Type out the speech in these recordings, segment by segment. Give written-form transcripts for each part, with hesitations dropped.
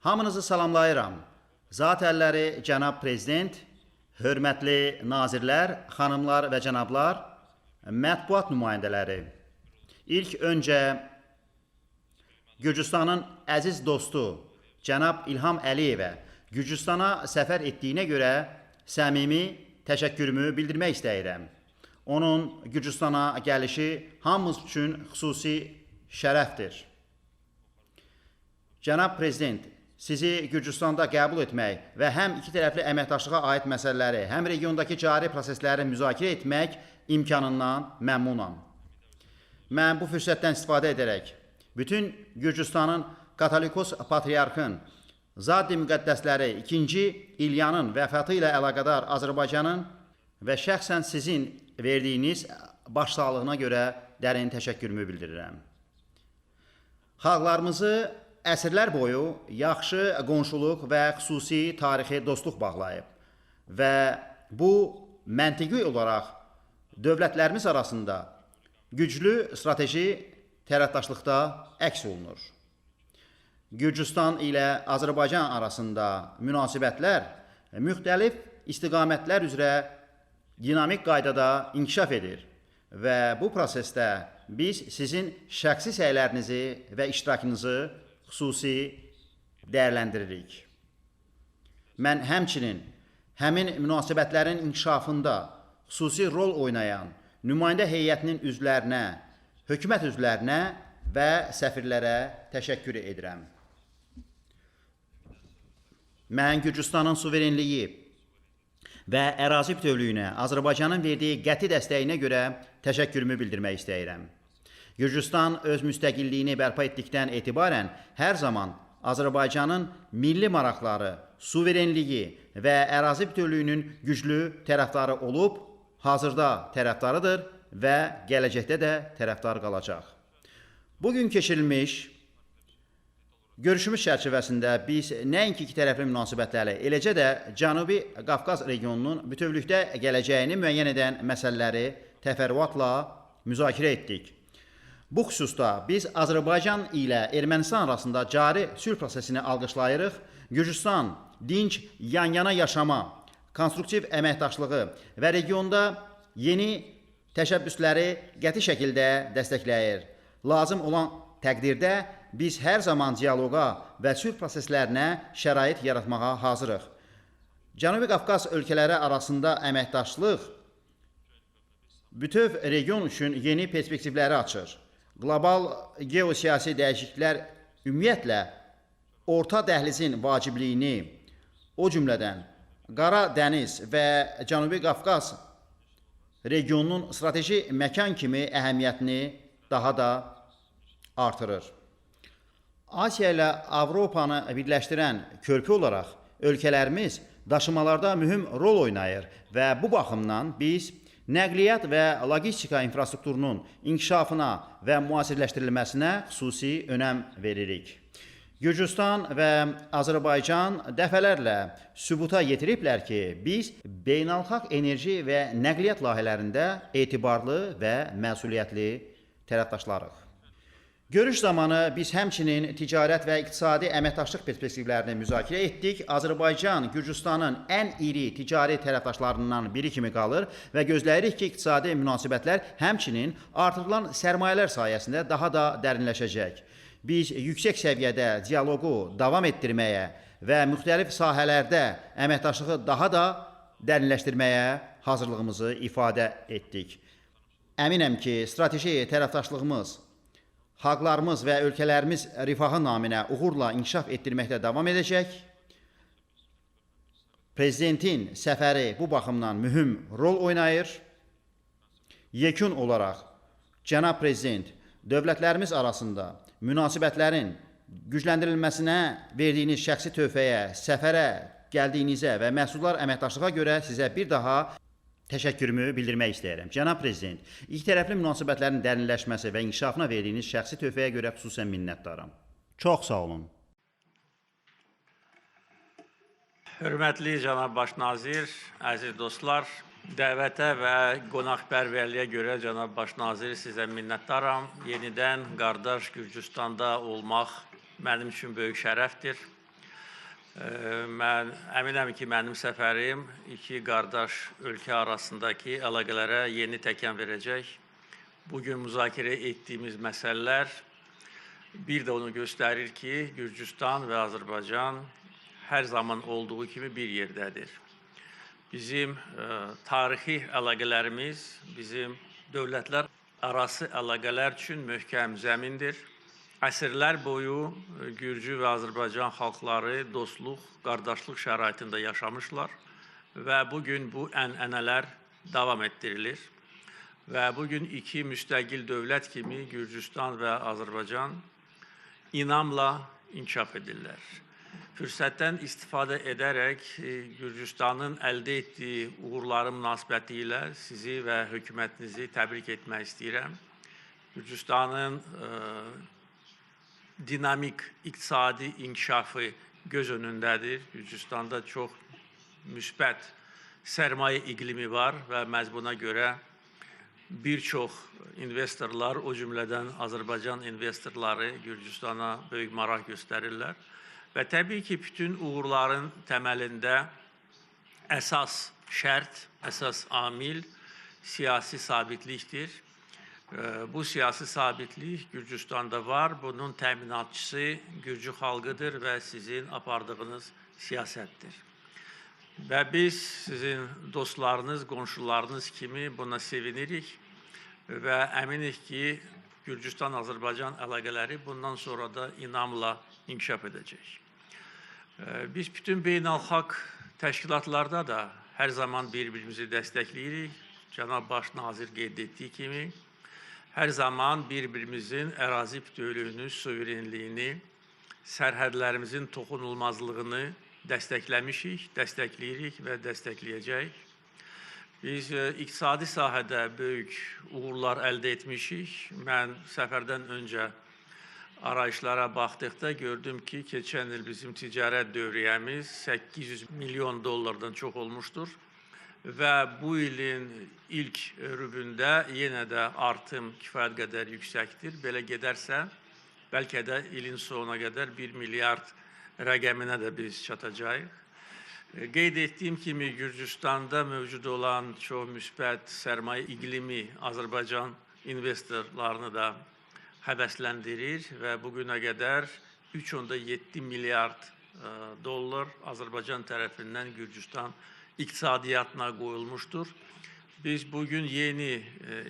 Hamınızı salamlayıram. Zat əlləri cənab prezident, hörmətli nazirlər, xanımlar və cənablar, mətbuat nümayəndələri. İlk öncə Gürcüstanın əziz dostu cənab İlham Əliyevə Gürcüstana səfər etdiyinə görə səmimi təşəkkürümü bildirmək istəyirəm. Onun Gürcüstana gəlişi hamımız üçün xüsusi şərəfdir. Cənab prezident, sizi Gürcüstanda qəbul etmək və həm iki tərəfli əməkdaşlığa aid məsələləri, həm regiondakı cari prosesləri müzakirə etmək imkanından məmnunam. Mən bu fürsətdən istifadə edərək bütün Gürcüstanın Katolikos Patriarxın, Zad-i Müqəddəsləri 2. İlyanın vəfatı ilə əlaqədar Azərbaycanın və şəxsən sizin verdiyiniz başsağlığına görə dərin təşəkkürümü bildirirəm. Xalqlarımızı əsrlər boyu yaxşı qonşuluq və xüsusi tarixi dostluq bağlayıb və bu məntiqi olaraq dövlətlərimiz arasında güclü strateji tərəfdaşlıqda əks olunur. Gürcüstan ilə Azərbaycan arasında münasibətlər müxtəlif istiqamətlər üzrə dinamik qaydada inkişaf edir və bu prosesdə biz sizin şəxsi səylərinizi və iştirakınızı xüsusi dəyərləndiririk. Mən həmçinin həmin münasibətlərin inkişafında xüsusi rol oynayan nümayəndə heyətinin üzvlərinə, hökumət üzvlərinə və səfirlərə təşəkkür edirəm. Mən Gürcüstanın suverenliyi və ərazi bütövlüyünə Azərbaycanın verdiyi qəti dəstəyinə görə təşəkkürümü bildirmək istəyirəm. Gürcüstan öz müstəqilliyini bərpa etdikdən etibarən hər zaman Azərbaycanın milli maraqları, suverenliyi və ərazi bütövlüyünün güclü tərəfdarı olub, hazırda tərəfdarıdır və gələcəkdə də tərəfdar qalacaq. Bugün keçirilmiş görüşümüz çərçivəsində biz nəinki iki tərəfli münasibətləri, eləcə də Cənubi Qafqaz regionunun bütövlükdə gələcəyini müəyyən edən məsələləri təfərrüatla müzakirə etdik. Bu xüsusda biz Azərbaycan ilə Ermənistan arasında cari sülh prosesini alqışlayırıq. Gürcüstan dinc yan-yana yaşama, konstruktiv əməkdaşlığı və regionda yeni təşəbbüsləri qəti şəkildə dəstəkləyir. Lazım olan təqdirdə biz hər zaman dialoqa və sülh proseslərinə şərait yaratmağa hazırıq. Cənubi Qafqaz ölkələri arasında əməkdaşlıq bütöv region üçün yeni perspektivləri açır. Qlobal geosiyasi dəyişikliklər ümumiyyətlə orta dəhlizin vacibliyini, o cümlədən Qara Dəniz və Cənubi Qafqaz regionunun strateji məkan kimi əhəmiyyətini daha da artırır. Asiya ilə Avropanı birləşdirən körpü olaraq ölkələrimiz daşımalarda mühüm rol oynayır və bu baxımdan biz nəqliyyat və logistika infrastrukturunun inkişafına və müasirləşdirilməsinə xüsusi önəm veririk. Gürcüstan və Azərbaycan dəfələrlə sübuta yetiriblər ki, biz beynəlxalq enerji və nəqliyyat layihələrində etibarlı və məsuliyyətli tərəfdaşlarıq. Görüş zamanı biz həmçinin ticarət və iqtisadi əməkdaşlıq perspektivlərini müzakirə etdik. Azərbaycan Gürcüstanın ən iri ticari tərəfdaşlarından biri kimi qalır və gözləyirik ki, iqtisadi münasibətlər həmçinin artırılan sərmayələr sayəsində daha da dərinləşəcək. Biz yüksək səviyyədə dialoqu davam etdirməyə və müxtəlif sahələrdə əməkdaşlığı daha da dərinləşdirməyə hazırlığımızı ifadə etdik. Əminəm ki, strateji tərəfdaşlığımız xalqlarımız və ölkələrimiz rifahı naminə uğurla inkişaf etdirməkdə davam edəcək. Prezidentin səfəri bu baxımdan mühüm rol oynayır. Yekun olaraq, cənab prezident, dövlətlərimiz arasında münasibətlərin gücləndirilməsinə verdiyiniz şəxsi töhfəyə, səfərə gəldiyinizə və məhsullar əməkdaşlığa görə sizə bir daha təşəkkürümü bildirmək istəyirəm. Cənab prezident, iki tərəfli münasibətlərin dərinləşməsi və inkişafına verdiyiniz şəxsi töhfəyə görə xüsusən minnətdaram. Çox sağ olun. Hörmətli cənab baş nazir, əziz dostlar, dəvətə və qonaqpərvərliyə görə cənab baş nazir sizə minnətdaram. Yenidən qardaş Gürcüstanda olmaq mənim üçün böyük şərəfdir. Mən əminəm ki, mənim səfərim iki qardaş ölkə arasındakı əlaqələrə yeni təkan verəcək. Bugün müzakirə etdiyimiz məsələlər bir də onu göstərir ki, Gürcüstan və Azərbaycan hər zaman olduğu kimi bir yerdədir. Bizim tarixi əlaqələrimiz, bizim dövlətlər arası əlaqələr üçün möhkəm zəmindir. Əsrlər boyu Gürcü və Azərbaycan xalqları dostluq, qardaşlıq şəraitində yaşamışlar və bugün bu ənənələr davam etdirilir. Və bugün iki müstəqil dövlət kimi Gürcüstan və Azərbaycan inamla inkişaf edirlər. Fürsətdən istifadə edərək Gürcüstanın əldə etdiyi uğurları münasibəti ilə sizi və hökumətinizi təbrik etmək istəyirəm. Gürcüstanın dinamik iqtisadi inkişafı göz önündədir. Gürcüstanda çox müsbət sərmayə iqlimi var və məhz buna görə bir çox investorlar, o cümlədən Azərbaycan investorları Gürcüstana böyük maraq göstərirlər. Və təbii ki, bütün uğurların təməlində əsas şərt, əsas amil siyasi sabitlikdir. Bu siyasi sabitlik Gürcüstanda var. Bunun təminatçısı Gürcü xalqıdır və sizin apardığınız siyasətdir. Və biz sizin dostlarınız, qonşularınız kimi buna sevinirik və əminik ki, Gürcüstan-Azərbaycan əlaqələri bundan sonra da inamla inkişaf edəcək. Biz bütün beynəlxalq təşkilatlarda da hər zaman bir-birimizi dəstəkləyirik. Cənab Baş Nazir qeyd etdiyi kimi, hər zaman bir-birimizin ərazi bütövlüyünü, suverenliyini, sərhədlərimizin toxunulmazlığını dəstəkləmişik, dəstəkləyirik və dəstəkləyəcəyik. Biz iqtisadi sahədə böyük uğurlar əldə etmişik. Mən səfərdən öncə arayışlara baxdıqda gördüm ki, keçən il bizim ticarət dövriyyəmiz 800 milyon dollardan çox olmuşdur. Və bu ilin ilk rübündə yenə də artım kifayət qədər yüksəkdir. Belə gedərsə, bəlkə də ilin sonuna qədər 1 milyard rəqəminə də biz çatacağıq. Qeyd etdiyim kimi, Gürcüstanda mövcud olan çox müsbət sərmayə iqlimi Azərbaycan investorlarını da həvəsləndirir və bugünə qədər 3,7 milyard dollar Azərbaycan tərəfindən Gürcüstan iqtisadiyyatına qoyulmuşdur. Biz bugün yeni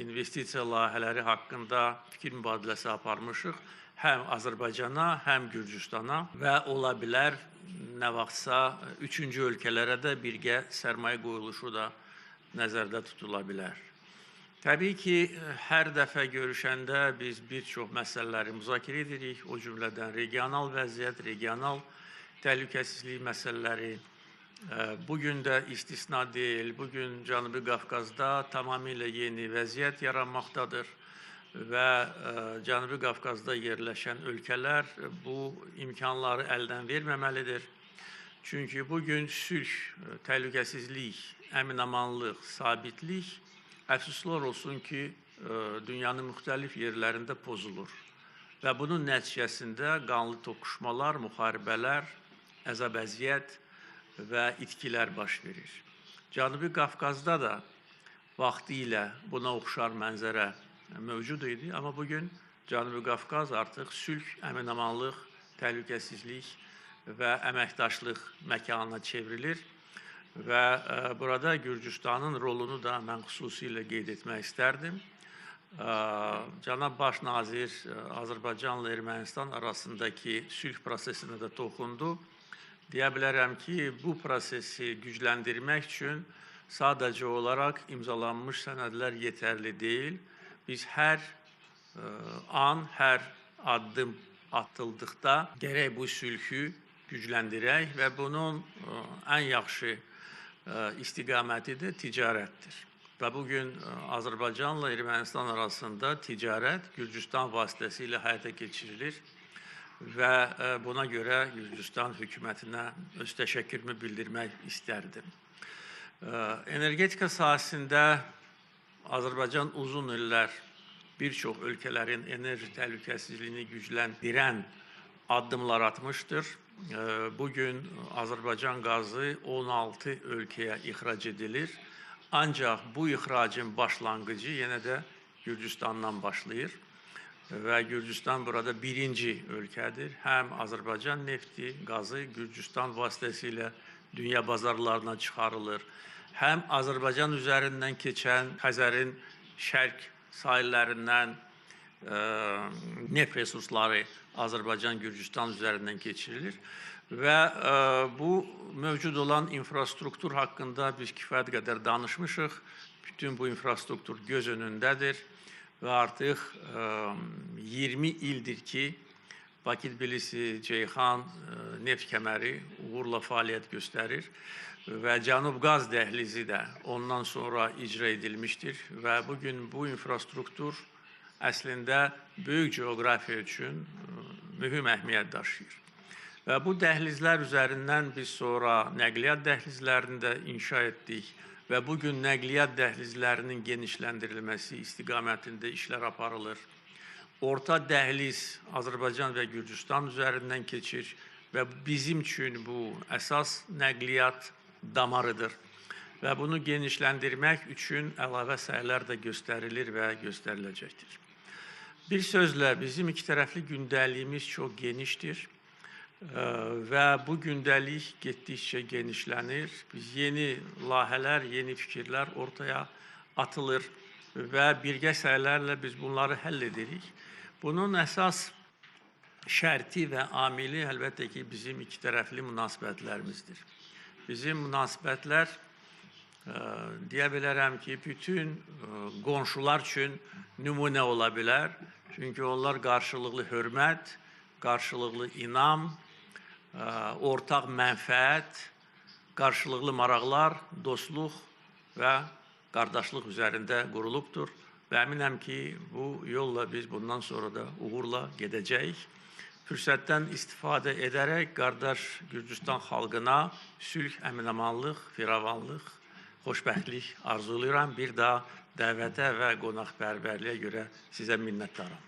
investisiya layihələri haqqında fikir mübadiləsi aparmışıq. Həm Azərbaycana, həm Gürcüstana və ola bilər nə vaxtsa üçüncü ölkələrə də birgə sərmayə qoyuluşu da nəzərdə tutula bilər. Təbii ki, hər dəfə görüşəndə biz bir çox məsələləri müzakirə edirik. O cümlədən regional vəziyyət, regional təhlükəsizlik məsələləri. Bugün də istisna deyil. Bugün Cənubi Qafqazda tamamilə yeni vəziyyət yaranmaqdadır və Cənubi Qafqazda yerləşən ölkələr bu imkanları əldən verməməlidir. Çünki bugün sülh, təhlükəsizlik, əmin-amanlıq, sabitlik əfsuslar olsun ki, dünyanın müxtəlif yerlərində pozulur. Və bunun nəticəsində qanlı toqquşmalar, müharibələr, əzab-əziyyət və itkilər baş verir. Cənubi Qafqazda da vaxtı ilə buna oxşar mənzərə mövcud idi, amma bugün Cənubi Qafqaz artıq sülh, əmin-amanlıq, təhlükəsizlik və əməkdaşlıq məkanına çevrilir və burada Gürcüstanın rolunu da mən xüsusilə qeyd etmək istərdim. Cənab Baş Nazir Azərbaycanla Ermənistan arasındakı sülh prosesinə də toxundu. Deyə bilərəm ki, bu prosesi gücləndirmək üçün sadəcə olaraq imzalanmış sənədlər yetərli deyil. Biz hər an, hər addım atıldıqda gərək bu sülhü gücləndirək və bunun ən yaxşı istiqaməti də ticarətdir. Və bugün Azərbaycanla Ermənistan arasında ticarət Gürcüstan vasitəsilə həyata keçirilir və buna görə Gürcüstan hökumətinə öz təşəkkürümü bildirmək istərdim. Energetika sahəsində Azərbaycan uzun illər bir çox ölkələrin enerji təhlükəsizliyini gücləndirən addımlar atmışdır. bugün Azərbaycan qazı 16 ölkəyə ixrac edilir. Ancaq bu ixracın başlanğıcı yenə də Gürcüstandan başlayır və Gürcüstan burada birinci ölkədir. Həm Azərbaycan nefti, qazı Gürcüstan vasitəsilə dünya bazarlarına çıxarılır. Həm Azərbaycan üzərindən keçən Xəzərin şərq sahillərindən neft resursları Azərbaycan Gürcüstan üzərindən keçirilir və bu mövcud olan infrastruktur haqqında biz kifayət qədər danışmışıq. Bütün bu infrastruktur göz önündədir və artıq 20 ildir ki, Bakı-Tbilisi-Ceyhan neft kəməri uğurla fəaliyyət göstərir və Cənub qaz dəhlizi də ondan sonra icra edilmişdir və bugün bu infrastruktur əslində böyük coğrafiya üçün mühüm əhəmiyyət daşıyır. Və bu dəhlizlər üzərindən biz sonra nəqliyyat dəhlizlərini də inşa etdik və bugün nəqliyyat dəhlizlərinin genişləndirilməsi istiqamətində işlər aparılır. Orta dəhliz Azərbaycan və Gürcüstan üzərindən keçir və bizim üçün bu əsas nəqliyyat damarıdır. Və bunu genişləndirmək üçün əlavə səylər də göstərilir və göstəriləcəkdir. Bir sözlə, bizim iki tərəfli gündəliyimiz çox genişdir və bu gündəlik getdikcə genişlənir. Biz yeni layihələr, yeni fikirlər ortaya atılır və birgə səylərlə biz bunları həll edirik. Bunun əsas şərti və amili əlbəttə ki, bizim iki tərəfli münasibətlərimizdir. Bizim münasibətlər deyə bilərəm ki, bütün qonşular üçün nümunə ola bilər. Çünki onlar qarşılıqlı hörmət, qarşılıqlı inam, ortaq mənfəət, qarşılıqlı maraqlar, dostluq və qardaşlıq üzərində qurulubdur. Və əminəm ki, bu yolla biz bundan sonra da uğurla gedəcəyik. Fürsətdən istifadə edərək qardaş Gürcüstan xalqına sülh, əmin-amanlıq, firavanlıq, xoşbəxtlik arzulayıram. Bir daha dəvətə və qonaqpərvərliyə görə sizə minnətdaram.